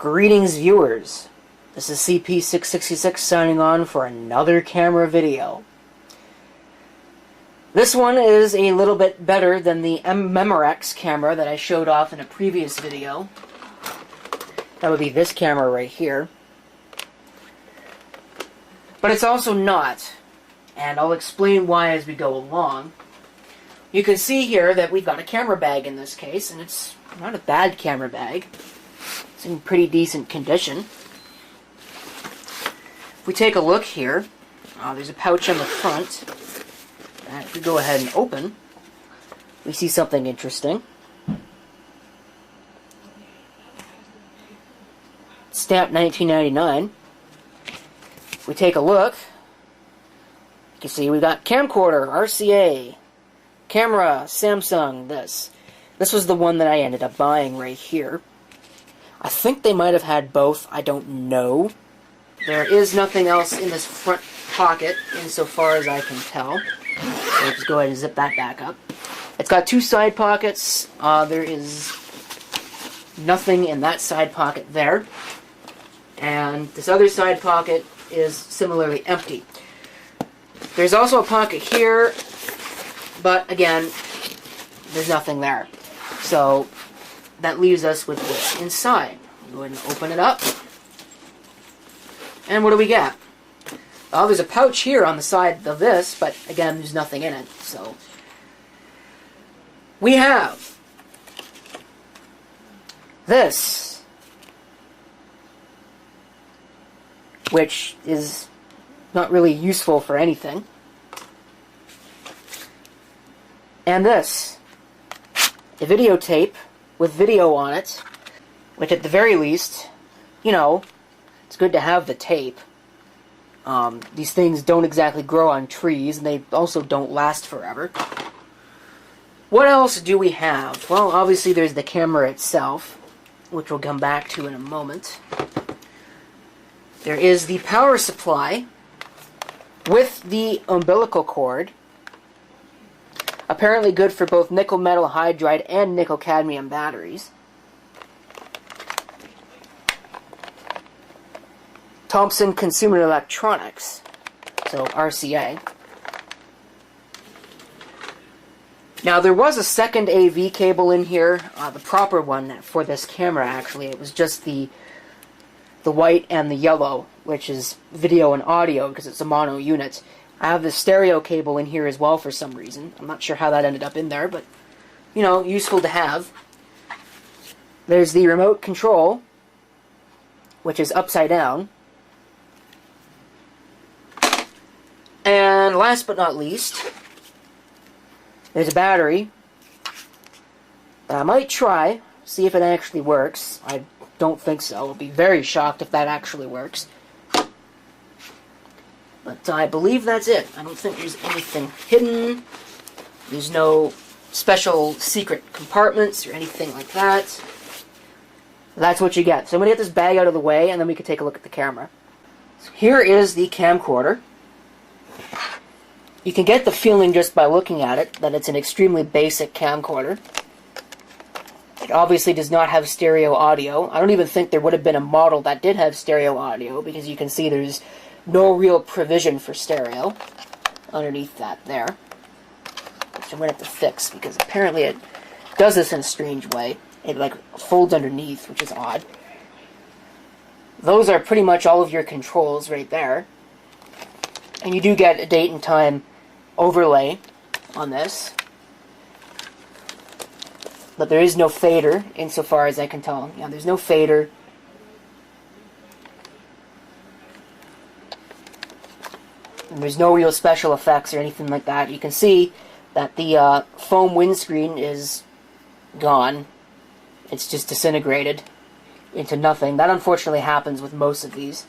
Greetings, viewers. This is CP666 signing on for another camera video. This one is a little bit better than the Memorex camera that I showed off in a previous video. That would be this camera right here. But it's also not, and I'll explain why as we go along. You can see here that we've got a camera bag in this case, and it's not a bad camera bag. It's in pretty decent condition. If we take a look here, there's a pouch on the front that if we go ahead and open, we see something interesting. Stamped 1999. If we take a look, you can see we got Camcorder, RCA, camera, Samsung, this. This was the one that I ended up buying right here. I think they might have had both, I don't know. There is nothing else in this front pocket, insofar as I can tell. So let's go ahead and zip that back up. It's got two side pockets. There is nothing in that side pocket there. And this other side pocket is similarly empty. There's also a pocket here, but again, there's nothing there. So that leaves us with what's inside. Go ahead and open it up. And what do we get? Oh, there's a pouch here on the side of this, but again, there's nothing in it. So we have this, which is not really useful for anything. And this, a videotape with video on it, which at the very least, you know, it's good to have the tape. These things don't exactly grow on trees, and they also don't last forever. What else do we have? Well, obviously there's the camera itself, which we'll come back to in a moment. There is the power supply with the umbilical cord. Apparently good for both nickel metal hydride and nickel cadmium batteries. Thompson Consumer Electronics, so RCA. Now there was a second AV cable in here, the proper one for this camera actually. It was just the white and the yellow, which is video and audio because it's a mono unit. I have the stereo cable in here as well for some reason. I'm not sure how that ended up in there, but, you know, useful to have. There's the remote control, which is upside down. And last but not least, there's a battery that I might try, see if it actually works. I don't think so. I'll be very shocked if that actually works. But I believe that's it. I don't think there's anything hidden. There's no special secret compartments or anything like that. That's what you get. So I'm going to get this bag out of the way, and then we can take a look at the camera. So here is the camcorder. You can get the feeling just by looking at it that it's an extremely basic camcorder. It obviously does not have stereo audio. I don't even think there would have been a model that did have stereo audio, because you can see there's no real provision for stereo underneath that there, which I'm going to have to fix, because apparently it does this in a strange way. It like folds underneath, which is odd. Those are pretty much all of your controls right there. And you do get a date and time overlay on this. But there is no fader, insofar as I can tell. Yeah, there's no fader. And there's no real special effects or anything like that. You can see that the foam windscreen is gone. It's just disintegrated into nothing. That unfortunately happens with most of these.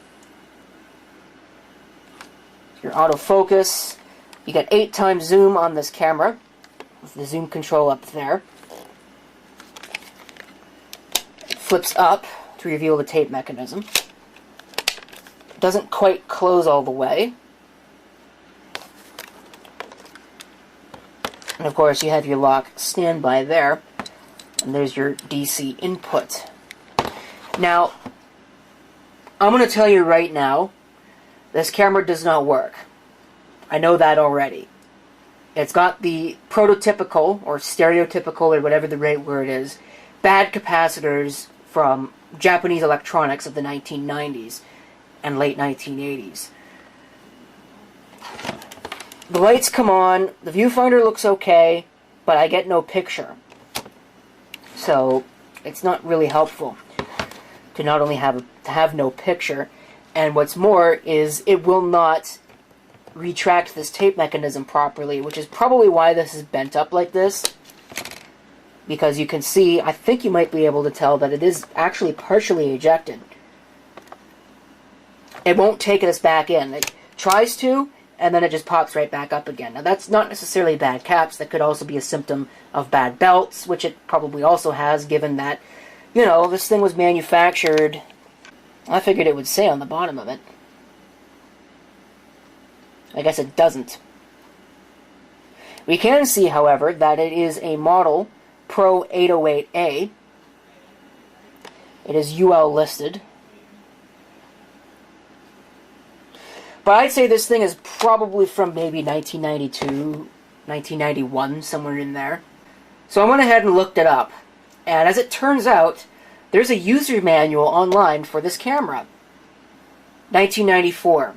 Your autofocus. You get 8x zoom on this camera, with the zoom control up there. It flips up to reveal the tape mechanism. It doesn't quite close all the way. And of course you have your lock standby there. And there's your DC input. Now, I'm going to tell you right now, this camera does not work. I know that already. It's got the prototypical, or stereotypical, or whatever the right word is, bad capacitors from Japanese electronics of the 1990s and late 1980s. The lights come on, the viewfinder looks okay, but I get no picture. So, it's not really helpful to not only have no picture, and what's more is it will not retract this tape mechanism properly, which is probably why this is bent up like this. Because you can see, I think you might be able to tell that it is actually partially ejected. It won't take us back in. It tries to, and then it just pops right back up again. Now that's not necessarily bad caps. That could also be a symptom of bad belts, which it probably also has, given that, you know, this thing was manufactured. I figured it would say on the bottom of it. I guess it doesn't. We can see, however, that it is a model Pro808A. It is UL listed. But I'd say this thing is probably from maybe 1992, 1991, somewhere in there. So I went ahead and looked it up. And as it turns out, there's a user manual online for this camera. 1994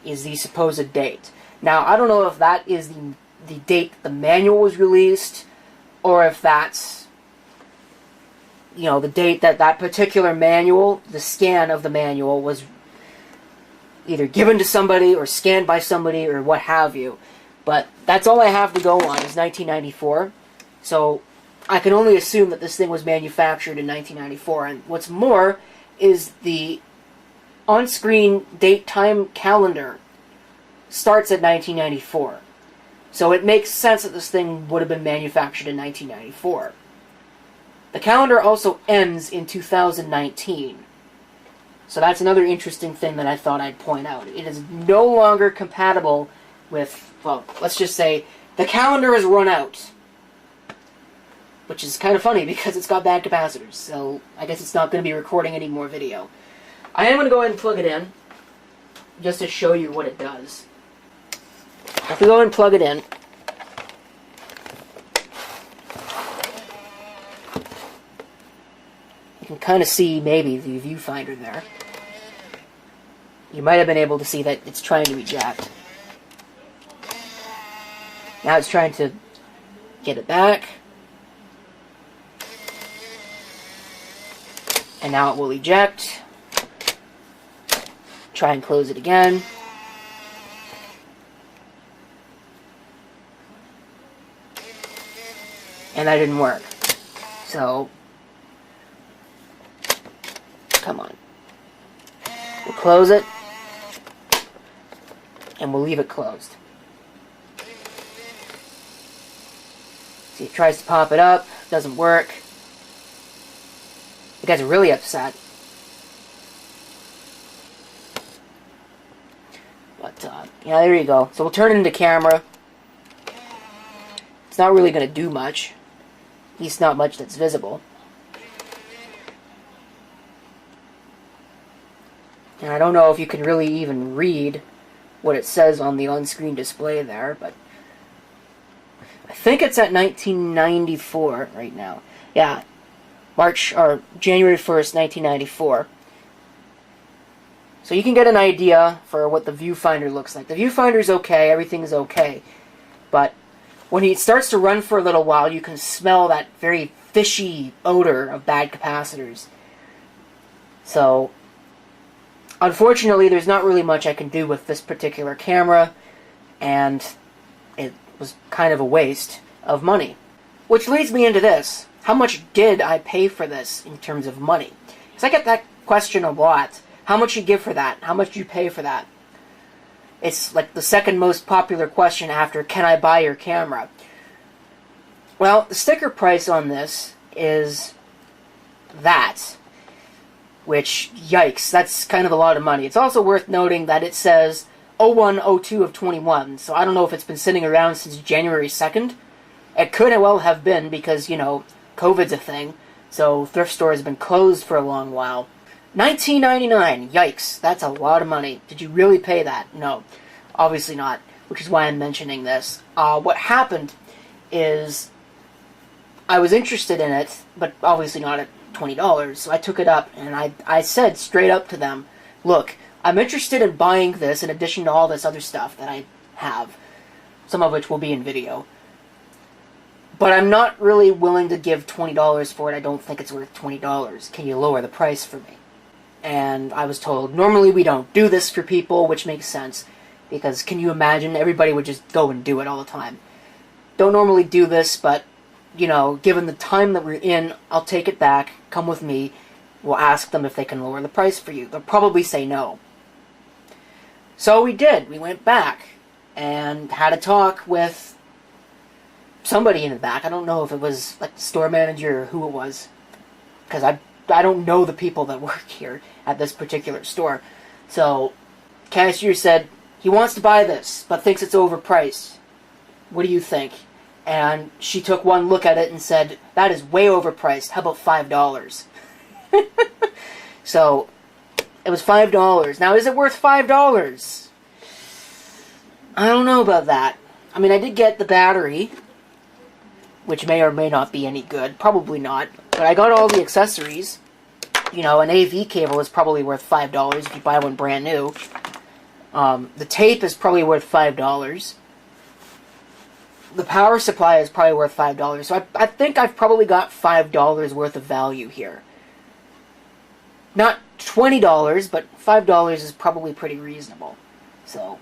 is the supposed date. Now, I don't know if that is the date the manual was released, or if that's, you know, the date that that particular manual, the scan of the manual, was either given to somebody or scanned by somebody or what have you. But that's all I have to go on is 1994. So I can only assume that this thing was manufactured in 1994. And what's more is the on-screen date-time calendar starts at 1994. So it makes sense that this thing would have been manufactured in 1994. The calendar also ends in 2019. So that's another interesting thing that I thought I'd point out. It is no longer compatible with, well, let's just say, the calendar has run out. Which is kind of funny because it's got bad capacitors. So I guess it's not going to be recording any more video. I am going to go ahead and plug it in, just to show you what it does. If we go and plug it in, you can kind of see maybe the viewfinder there. You might have been able to see that it's trying to eject. Now it's trying to get it back. And now it will eject. Try and close it again. And that didn't work. So, come on. We'll close it. And we'll leave it closed. See, it tries to pop it up. Doesn't work. The guy's really upset. But, yeah, there you go. So we'll turn it into camera. It's not really going to do much. At least not much that's visible. And I don't know if you can really even read what it says on the on-screen display there, but I think it's at 1994 right now. Yeah, January 1st, 1994. So you can get an idea for what the viewfinder looks like. The viewfinder's okay, everything's okay, but when it starts to run for a little while, you can smell that very fishy odor of bad capacitors. So, unfortunately, there's not really much I can do with this particular camera, and it was kind of a waste of money. Which leads me into this. How much did I pay for this in terms of money? Because I get that question a lot. How much you give for that? How much do you pay for that? It's like the second most popular question after, can I buy your camera? Well, the sticker price on this is that. Which, yikes, that's kind of a lot of money. It's also worth noting that it says 0102 of 21, so I don't know if it's been sitting around since January 2nd. It could well have been because, you know, COVID's a thing, so thrift store has been closed for a long while. $19.99. Yikes, that's a lot of money. Did you really pay that? No, obviously not, which is why I'm mentioning this. What happened is I was interested in it, but obviously not at $20, so I took it up, and I said straight up to them, look, I'm interested in buying this in addition to all this other stuff that I have, some of which will be in video. But I'm not really willing to give $20 for it. I don't think it's worth $20. Can you lower the price for me? And I was told, normally we don't do this for people, which makes sense. Because can you imagine, everybody would just go and do it all the time. Don't normally do this, but, you know, given the time that we're in, I'll take it back, come with me, we'll ask them if they can lower the price for you. They'll probably say no. So we did. We went back and had a talk with somebody in the back. I don't know if it was like the store manager or who it was, because I don't know the people that work here at this particular store. So cashier said he wants to buy this but thinks it's overpriced. What do you think? And she took one look at it and said, that is way overpriced. How about $5? So it was $5. Now, is it worth $5? I don't know about that. I mean, I did get the battery, which may or may not be any good. Probably not. But I got all the accessories. You know, an AV cable is probably worth $5 if you buy one brand new. The tape is probably worth $5. The power supply is probably worth $5. So I think I've probably got $5 worth of value here. Not $20, but $5 is probably pretty reasonable. So,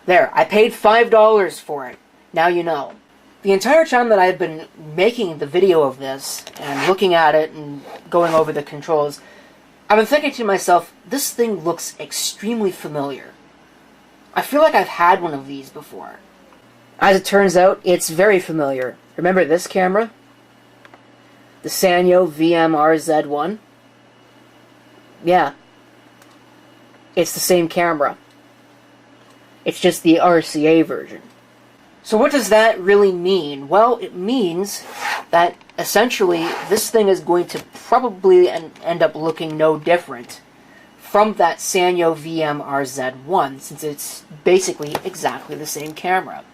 there. I paid $5 for it. Now you know. The entire time that I've been making the video of this, and looking at it, and going over the controls, I've been thinking to myself, this thing looks extremely familiar. I feel like I've had one of these before. As it turns out, it's very familiar. Remember this camera? The Sanyo VM-RZ1? Yeah. It's the same camera. It's just the RCA version. So what does that really mean? Well, it means that essentially this thing is going to probably end up looking no different from that Sanyo VM-RZ1, since it's basically exactly the same camera.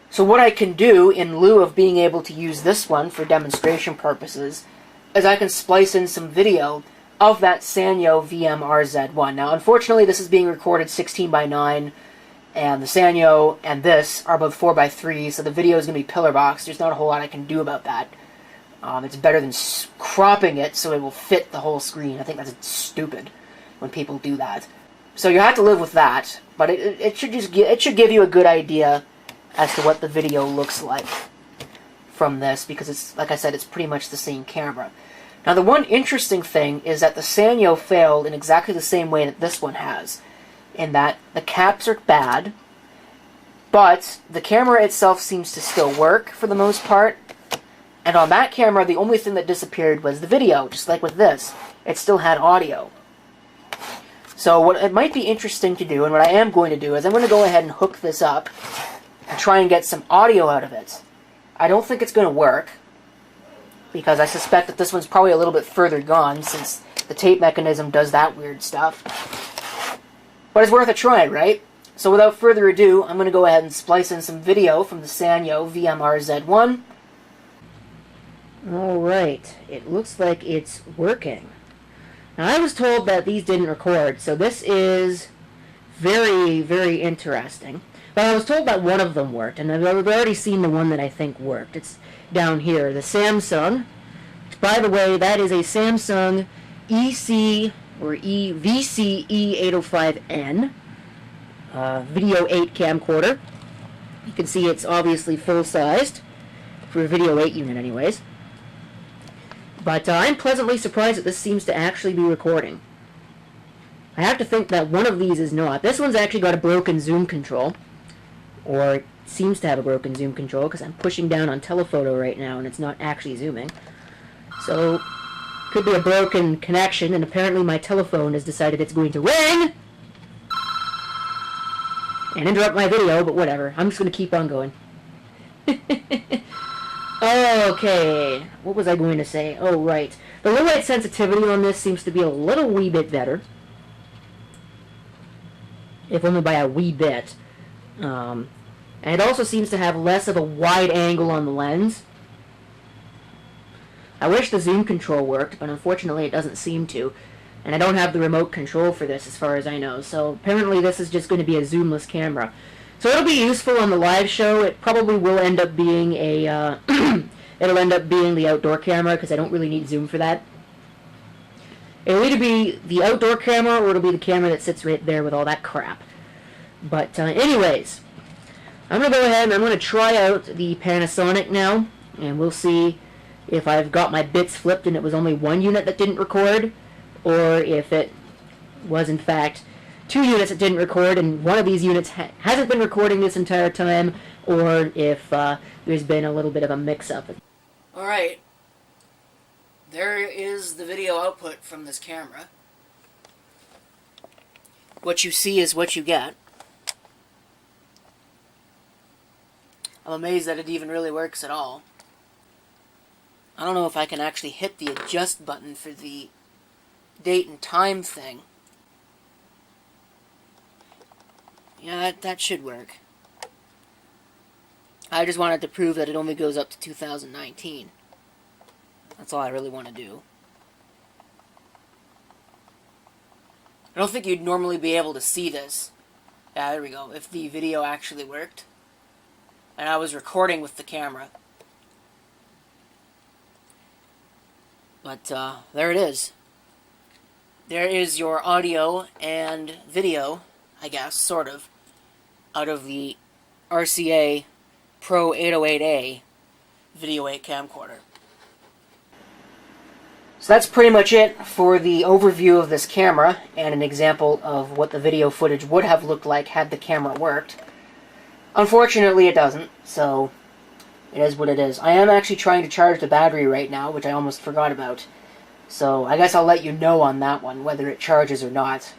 So what I can do, in lieu of being able to use this one for demonstration purposes, is I can splice in some video of that Sanyo VM-RZ1. Now, unfortunately, this is being recorded 16:9, and the Sanyo and this are both 4:3, so the video is going to be pillar boxed. There's not a whole lot I can do about that. It's better than cropping it so it will fit the whole screen. I think that's stupid when people do that. So you have to live with that, but it should give you a good idea as to what the video looks like from this, because it's, like I said, it's pretty much the same camera. Now, the one interesting thing is that the Sanyo failed in exactly the same way that this one has, in that the caps are bad, but the camera itself seems to still work for the most part. And on that camera, the only thing that disappeared was the video, just like with this. It still had audio. So what it might be interesting to do, and what I am going to do, is I'm going to go ahead and hook this up and try and get some audio out of it. I don't think it's going to work, because I suspect that this one's probably a little bit further gone, since the tape mechanism does that weird stuff. But it's worth a try, right? So without further ado, I'm going to go ahead and splice in some video from the Sanyo VM-RZ1. Alright, it looks like it's working. Now, I was told that these didn't record, so this is very, very interesting. But I was told that one of them worked, and I've already seen the one that I think worked. It's down here, the Samsung. Which, by the way, that is a Samsung EC, or VCE805N Video8 camcorder. You can see it's obviously full-sized, for a Video8 unit anyways. But I'm pleasantly surprised that this seems to actually be recording. I have to think that one of these is not. This one's actually got a broken zoom control. Or it seems to have a broken zoom control, because I'm pushing down on telephoto right now and it's not actually zooming. So, could be a broken connection, and apparently my telephone has decided it's going to ring! And interrupt my video, but whatever. I'm just going to keep on going. Okay, what was I going to say? Oh, right. The low light sensitivity on this seems to be a little wee bit better. If only by a wee bit. And it also seems to have less of a wide angle on the lens. I wish the zoom control worked, but unfortunately it doesn't seem to. And I don't have the remote control for this as far as I know, so apparently this is just going to be a zoomless camera. So it'll be useful on the live show. It probably will end up being a, it'll end up being the outdoor camera, because I don't really need zoom for that. It'll either be the outdoor camera, or it'll be the camera that sits right there with all that crap. But anyways, I'm going to go ahead and I'm going to try out the Panasonic now, and we'll see if I've got my bits flipped and it was only one unit that didn't record, or if it was in fact 2 units that didn't record and one of these units hasn't been recording this entire time, or if there's been a little bit of a mix-up. Alright, there is the video output from this camera. What you see is what you get. I'm amazed that it even really works at all. I don't know if I can actually hit the adjust button for the date and time thing. Yeah, that should work. I just wanted to prove that it only goes up to 2019. That's all I really want to do. I don't think you'd normally be able to see this. Yeah, there we go. If the video actually worked. And I was recording with the camera. But there it is. There is your audio and video, I guess, sort of, out of the RCA Pro808A Video 8 camcorder. So that's pretty much it for the overview of this camera and an example of what the video footage would have looked like had the camera worked. Unfortunately, it doesn't, so it is what it is. I am actually trying to charge the battery right now, which I almost forgot about. So I guess I'll let you know on that one, whether it charges or not.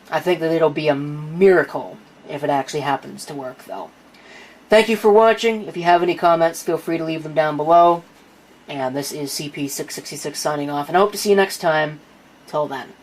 I think that it'll be a miracle if it actually happens to work, though. Thank you for watching. If you have any comments, feel free to leave them down below. And this is CP666 signing off, and I hope to see you next time. Till then.